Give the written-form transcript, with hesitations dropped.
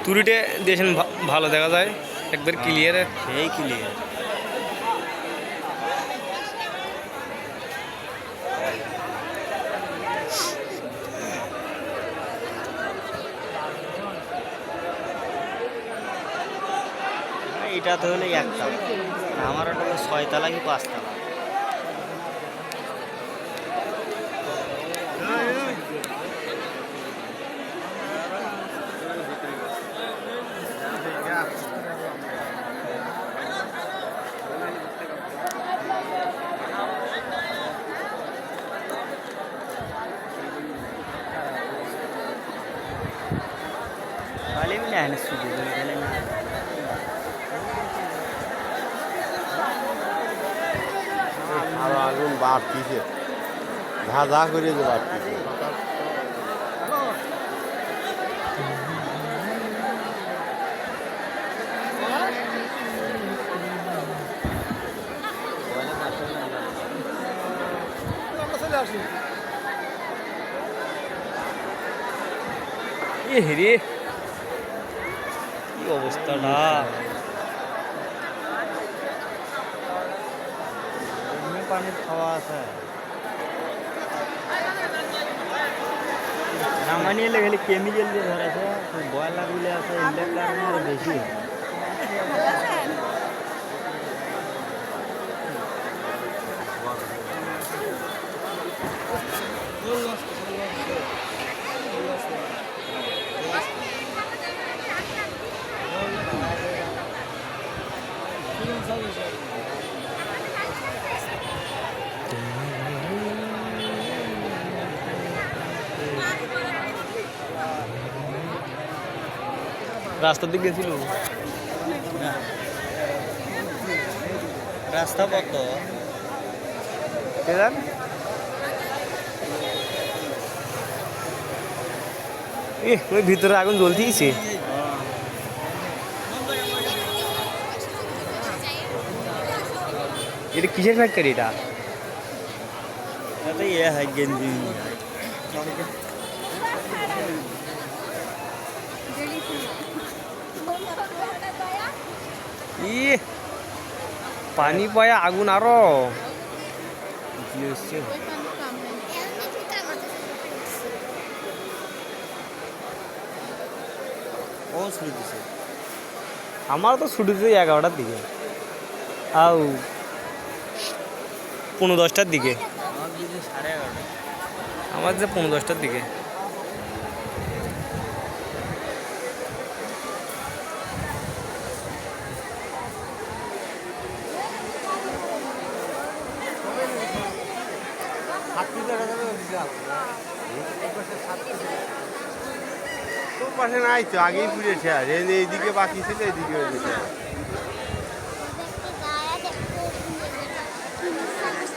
তুরিটে দেশেন ভালো দেখা যায় একবার ক্লিয়ার সেই ক্লিয়ার। এটা তো হলো একতলা, আমার ওটা তো 6 তলা কি 5 তলা। Paling ni ada sudu dalam ni. আরো আগুন বাড়তিছে, ঝাঁঝা করে যে বাড়তিছে। এ রে কি অবস্থাটা! পানির খাওয়া আছে নামানি লেগে কেমিক্যাল দিয়ে ধরেছে, বয়লারগুলি আছে এগুলোর কারণে আরো বেশি। রাস্তার দিকে গেছিল রাস্তা কত ওই ভিতরে আগুন জ্বলতেইছে। এটা কিসের ফ্যাক্টরি এটা? এটা ইয়ে হয় গেঞ্জি। ই পানি পায়া আগুন আরো ও শুরু দিছে। আমার তো ছুটি দিতে 11টার দিকে, আও 10:15টার দিকে। আমার দিকে 11:30। আমার যে 10:15টার দিকে। তোর পাশে নাই তো, আগেই পুড়েছে। আর এইদিকে বাকি ছিল, এইদিকে হয়ে গেছে।